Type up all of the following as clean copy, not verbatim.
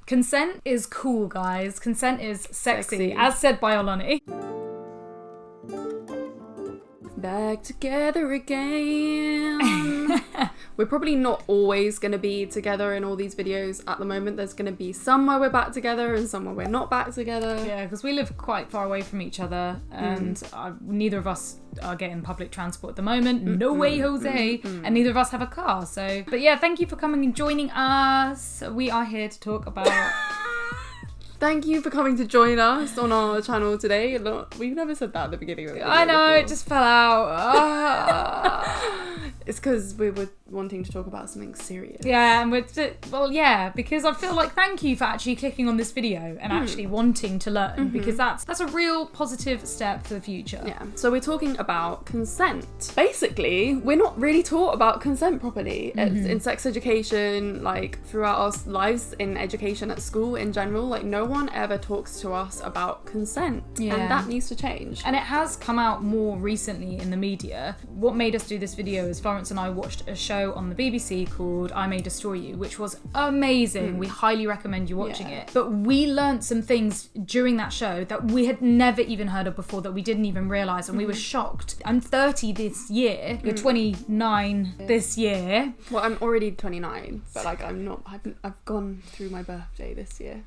Consent is cool, guys. Consent is sexy. As said by Olani. Back together again. We're probably not always going to be together in all these videos at the moment. There's going to be some where we're back together and some where we're not back together. Yeah, because we live quite far away from each other, and neither of us are getting public transport at the moment. No way, Jose. And neither of us have a car. So, but yeah, thank you for coming and joining us. We are here to talk about... Thank you for coming to join us on our channel today. Look, we've never said that at the beginning of the video. I know, before. it just fell out. It's because we were wanting to talk about something serious. Yeah, and because I feel like thank you for actually clicking on this video and actually wanting to learn, because that's a real positive step for the future. Yeah. So we're talking about consent. Basically, we're not really taught about consent properly in sex education, like throughout our lives in education at school in general. Like no one ever talks to us about consent, and that needs to change. And it has come out more recently in the media. What made us do this video is Florence and I watched a show on the BBC called I May Destroy You, which was amazing. We highly recommend you watching it. But we learnt some things during that show that we had never even heard of before, that we didn't even realise, and we were shocked. I'm 30 this year. You're 29 this year. Well, I'm already 29, but like I've gone through my birthday this year.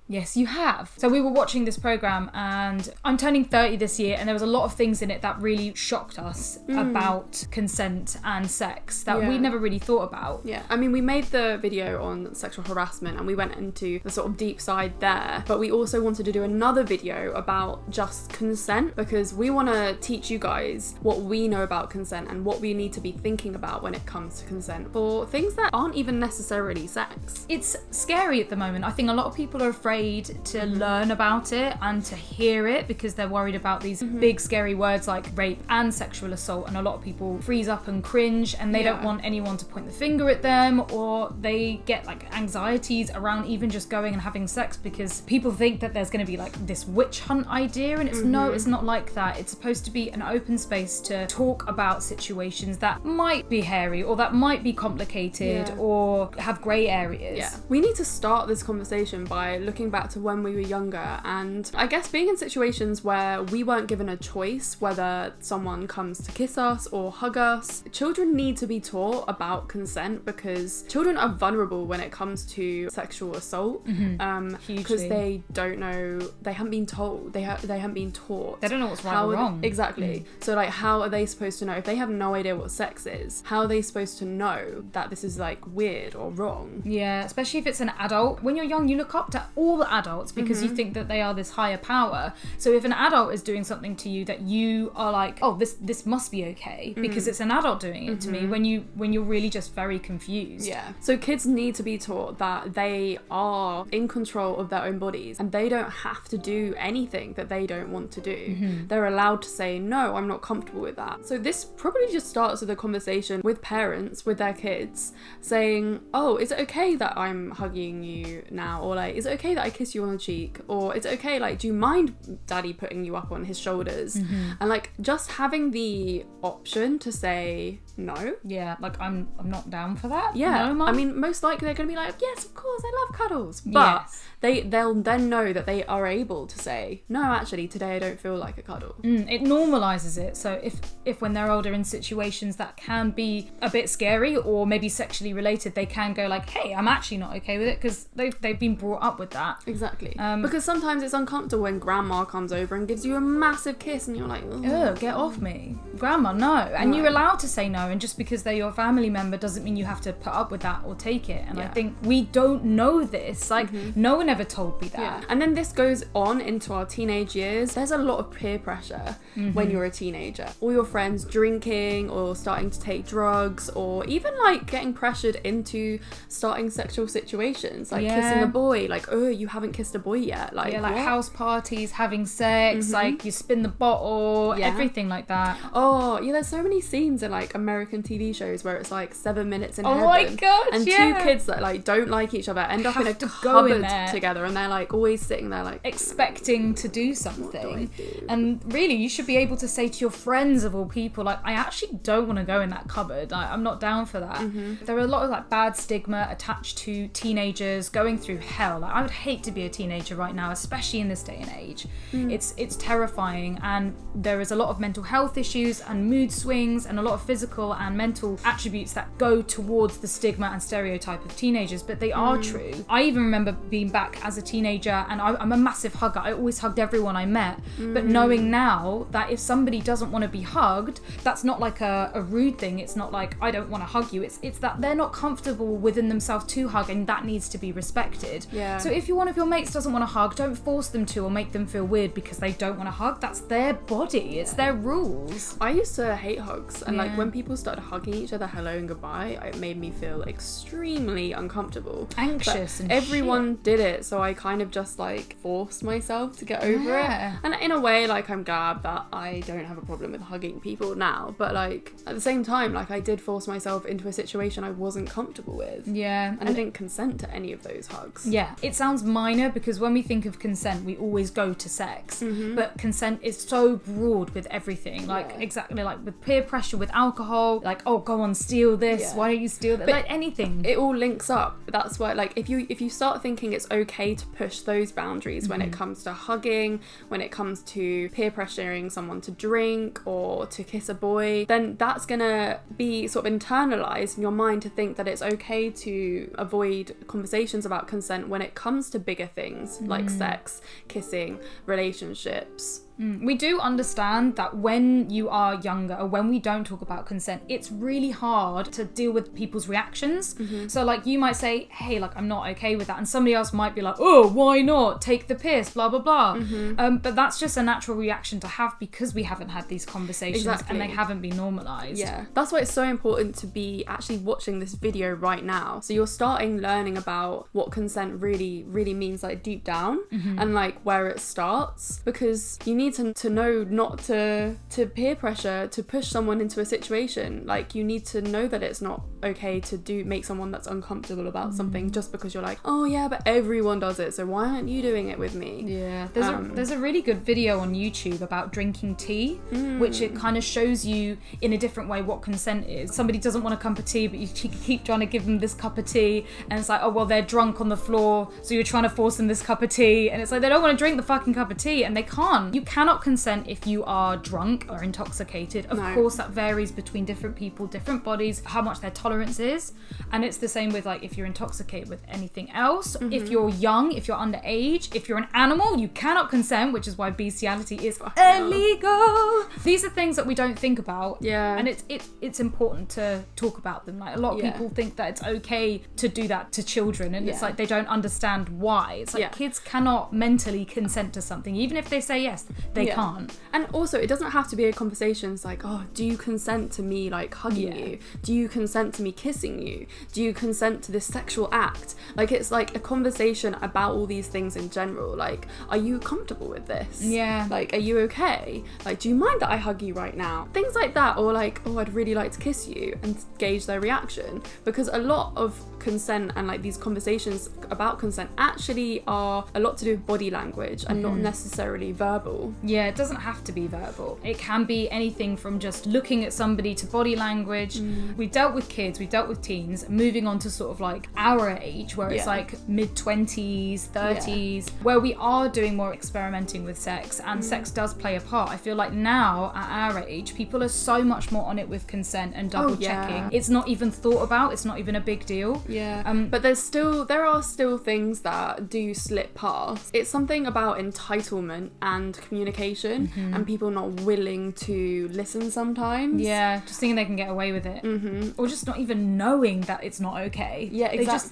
Yes, you have. So we were watching this programme, and I'm turning 30 this year, and there was a lot of things in it that really shocked us about consent and sex that we never really thought about. Yeah, I mean, we made the video on sexual harassment and we went into the sort of deep side there, but we also wanted to do another video about just consent, because we want to teach you guys what we know about consent and what we need to be thinking about when it comes to consent for things that aren't even necessarily sex. It's scary at the moment. I think a lot of people are afraid to learn about it and to hear it, because they're worried about these big scary words like rape and sexual assault, and a lot of people freeze up and cringe, and they don't want anyone to point the finger at them, or they get like anxieties around even just going and having sex, because people think that there's going to be like this witch hunt idea, and it's no, it's not like that. It's supposed to be an open space to talk about situations that might be hairy or that might be complicated or have grey areas. Yeah, we need to start this conversation by looking back to when we were younger, and I guess being in situations where we weren't given a choice whether someone comes to kiss us or hug us. Children need to be taught about consent, because children are vulnerable when it comes to sexual assault, because they don't know, they haven't been told, they haven't been taught. They don't know what's right or wrong. Exactly. So like, how are they supposed to know if they have no idea what sex is? How are they supposed to know that this is like weird or wrong? Yeah, especially if it's an adult. When you're young, you look up to all the adults because you think that they are this higher power. So if an adult is doing something to you that you are like, oh, this must be okay because it's an adult doing it to me, when you're really just very confused. Yeah. So kids need to be taught that they are in control of their own bodies, and they don't have to do anything that they don't want to do. They're allowed to say, no, I'm not comfortable with that. So this probably just starts with a conversation with parents, with their kids, saying, oh, is it okay that I'm hugging you now? Or like, is it okay that I kiss you on the cheek? Or it's okay, like, do you mind daddy putting you up on his shoulders? And like, just having the option to say no. Yeah, like I'm not down for that. Yeah. No, Mum? I mean, most likely they're gonna be like, yes, of course, I love cuddles. But they'll then know that they are able to say, no, actually today I don't feel like a cuddle. It normalizes it. So if when they're older in situations that can be a bit scary or maybe sexually related, they can go like, hey, I'm actually not okay with it, because they've been brought up with that. Exactly. Because sometimes it's uncomfortable when grandma comes over and gives you a massive kiss and you're like, ugh, get off me, grandma, no. And you're allowed to say no, and just because they're your family member doesn't mean you have to put up with that or take it. And I think we don't know this, like no one ever told me that. And then this goes on into our teenage years. There's a lot of peer pressure when you're a teenager. All your friends drinking or starting to take drugs, or even like getting pressured into starting sexual situations, like kissing a boy, like, oh, you haven't kissed a boy yet, like like what? House parties, having sex, like you spin the bottle, everything like that. Oh yeah, there's so many scenes in like American TV shows where it's like 7 minutes in heaven, my god, and two kids that like don't like each other end up in a cupboard together and they're like always sitting there like expecting to do something. What do I do? And really, you should be able to say to your friends of all people, like, I actually don't want to go in that cupboard. I'm not down for that. There are a lot of like bad stigma attached to teenagers going through hell. Like, I would hate to be a teenager right now, especially in this day and age. It's terrifying, and there is a lot of mental health issues and mood swings and a lot of physical and mental attributes that go towards the stigma and stereotype of teenagers, but they are true. I even remember being back as a teenager, and I'm a massive hugger. I always hugged everyone I met, but knowing now that if somebody doesn't want to be hugged, that's not like a rude thing. It's not like I don't want to hug you. It's that they're not comfortable within themselves to hug, and that needs to be respected. Yeah. So if one of your mates doesn't want to hug, don't force them to or make them feel weird because they don't want to hug. That's their body. It's their rules. I used to hate hugs, and like when people started hugging each other hello and goodbye, it made me feel extremely uncomfortable, Anxious, but and everyone did it, so I kind of just like forced myself to get over it. And in a way, like, I'm glad that I don't have a problem with hugging people now, but like at the same time, like, I did force myself into a situation I wasn't comfortable with. Yeah. And I didn't consent to any of those hugs. Yeah, it sounds minor because when we think of consent, we always go to sex. But consent is so broad with everything. Like, exactly like with peer pressure, with alcohol, like, oh, go on, steal this. Why don't you steal that? Like, anything. It all links up. That's why, like, if you start thinking it's okay to push those boundaries when it comes to hugging, when it comes to peer pressuring someone to drink or to kiss a boy, then that's gonna be sort of internalized in your mind to think that it's okay to avoid conversations about consent when it comes to bigger things like sex, kissing, relationships. We do understand that when you are younger, or when we don't talk about consent, it's really hard to deal with people's reactions. So like, you might say, hey, like, I'm not okay with that, and somebody else might be like, oh, why not, take the piss, blah blah blah. But that's just a natural reaction to have because we haven't had these conversations. Exactly. And they haven't been normalized. Yeah, that's why it's so important to be actually watching this video right now, so you're starting learning about what consent really means, like, deep down, and like where it starts, because you need to know not to peer pressure to push someone into a situation. Like, you need to know that it's not okay to make someone that's uncomfortable about something just because you're like, oh yeah, but everyone does it, so why aren't you doing it with me? Yeah, there's a really good video on YouTube about drinking tea, which it kind of shows you in a different way what consent is. Somebody doesn't want a cup of tea, but you keep trying to give them this cup of tea, and it's like, oh well, they're drunk on the floor, so you're trying to force them this cup of tea, and it's like they don't want to drink the fucking cup of tea, and they can't. You cannot consent if you are drunk or intoxicated. Of course, that varies between different people, different bodies, how much their tolerance is, and it's the same with like if you're intoxicated with anything else. If you're young, if you're underage, if you're an animal, you cannot consent, which is why bestiality is illegal. These are things that we don't think about, and it's important to talk about them. Like, a lot of people think that it's okay to do that to children, and it's like they don't understand why. It's like kids cannot mentally consent to something, even if they say yes, they can't. And also, it doesn't have to be a conversation. It's like, oh, do you consent to me like hugging you? Do you consent to me kissing you? Do you consent to this sexual act? Like, it's like a conversation about all these things in general. Like, are you comfortable with this? Like, are you okay? Like, do you mind that I hug you right now? Things like that. Or like, oh, I'd really like to kiss you, and gauge their reaction. Because a lot of consent and like these conversations about consent actually are a lot to do with body language and not necessarily verbal. Yeah, it doesn't have to be verbal. It can be anything from just looking at somebody to body language. We've dealt with kids, we've dealt with teens, moving on to sort of like our age, where it's like mid-20s, 30s, where we are doing more experimenting with sex, and sex does play a part. I feel like now at our age, people are so much more on it with consent and double checking. It's not even thought about, it's not even a big deal. But there are still things that do slip past. It's something about entitlement and communication, and people not willing to listen sometimes. Just thinking they can get away with it, or just not even knowing that it's not okay.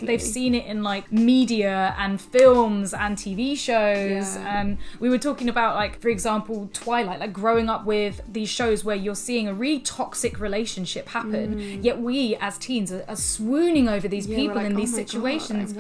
They've seen it in like media and films and TV shows. We were talking about, like, for example, Twilight, like growing up with these shows where you're seeing a really toxic relationship happen, yet we as teens are swooning over these people in these situations.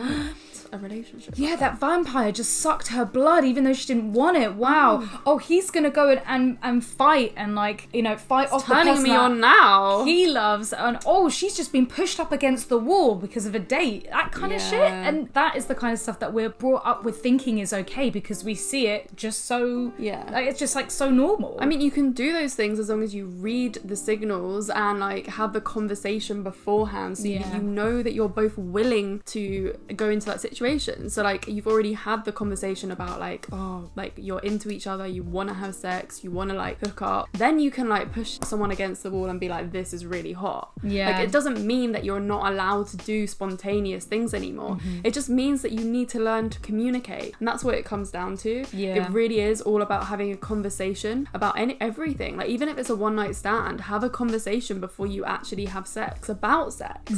a relationship. Yeah, that vampire just sucked her blood even though she didn't want it. Wow. Oh, he's gonna go and fight and like, you know, fight off the person Turning me on now. he loves, and oh, she's just been pushed up against the wall because of a date. That kind of shit. And that is the kind of stuff that we're brought up with thinking is okay because we see it just so, like, it's just like so normal. I mean, you can do those things as long as you read the signals and like have the conversation beforehand, so you know that you're both willing to go into that situation. So like you've already had the conversation about like, oh, like you're into each other, you want to have sex, you want to like hook up, then you can like push someone against the wall and be like, this is really hot. Like it doesn't mean that you're not allowed to do spontaneous things anymore. It just means that you need to learn to communicate, and that's what it comes down to. It really is all about having a conversation about everything. Like even if it's a one night stand, have a conversation before you actually have sex about sex.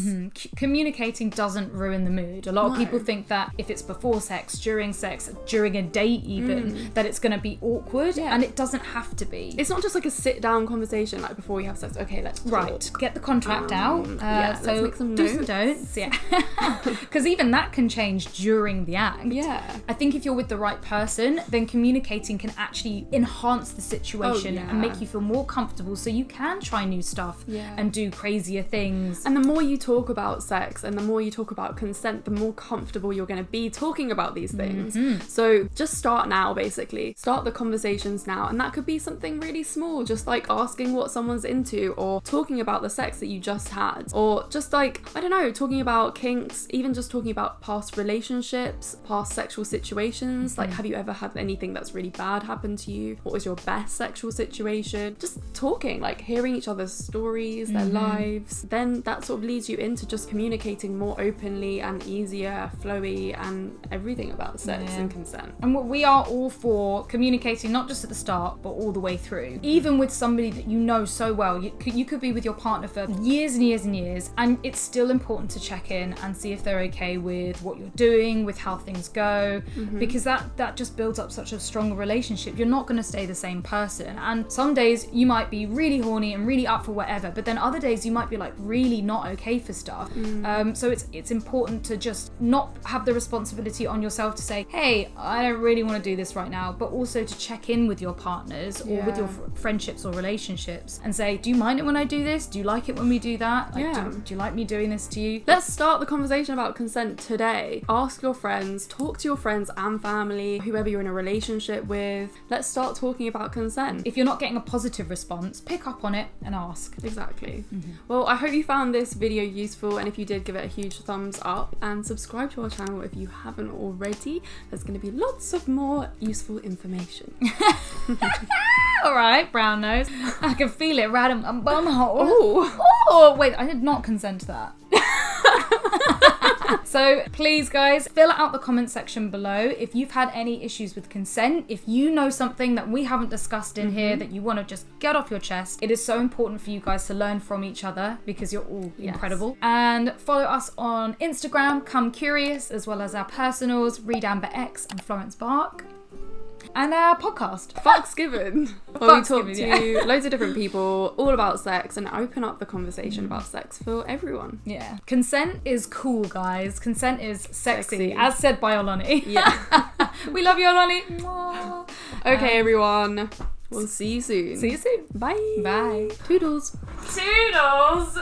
Communicating doesn't ruin the mood. A lot of people think that if it's before sex, during a date even, that it's going to be awkward, and it doesn't have to be. It's not just like a sit down conversation like before we have sex. Okay, let's talk. Get the contract out. So let's make some do's notes. and don'ts. Because even that can change during the act. I think if you're with the right person, then communicating can actually enhance the situation and make you feel more comfortable, so you can try new stuff and do crazier things. And the more you talk about sex and the more you talk about consent, the more comfortable you're going to be talking about these things. So just start now, basically. Start the conversations now, and that could be something really small, just like asking what someone's into, or talking about the sex that you just had, or just like, I don't know, talking about kinks, even just talking about past relationships, past sexual situations. Like, have you ever had anything that's really bad happen to you? What was your best sexual situation? Just talking, like hearing each other's stories, their lives. Then that sort of leads you into just communicating more openly and easier, flowy, and everything about sex and consent. And we are all for communicating, not just at the start, but all the way through. Even with somebody that you know so well, you could be with your partner for years and years and years, and it's still important to check in and see if they're okay with what you're doing, with how things go, because that just builds up such a stronger relationship. You're not going to stay the same person, and some days you might be really horny and really up for whatever, but then other days you might be like really not okay for stuff. So it's important to just not have the responsibility on yourself to say, hey, I don't really want to do this right now, but also to check in with your partners or with your friendships or relationships and say, do you mind it when I do this? Do you like it when we do that? Like, do you like me doing this to you? Let's start the conversation about consent today. Ask your friends, talk to your friends and family, whoever you're in a relationship with. Let's start talking about consent. If you're not getting a positive response, pick up on it and ask. Exactly. Well, I hope you found this video useful, and if you did, give it a huge thumbs up and subscribe to our channel if you haven't already. There's going to be lots of more useful information. All right, brown nose. I can feel it right in my bumhole. Oh, wait, I did not consent to that. So please, guys, fill out the comment section below if you've had any issues with consent. If you know something that we haven't discussed in here that you want to just get off your chest. It is so important for you guys to learn from each other because you're all incredible. And follow us on Instagram, Come Curious, as well as our personals, Reed Amber X and Florence Bark. And our podcast, Fucks Given, where we talk to loads of different people all about sex and open up the conversation about sex for everyone. Yeah. Consent is cool, guys. Consent is sexy. As said by Olani. Yeah. We love you, Olani. Okay, everyone. We'll see you soon. See you soon. Bye. Bye. Toodles. Toodles.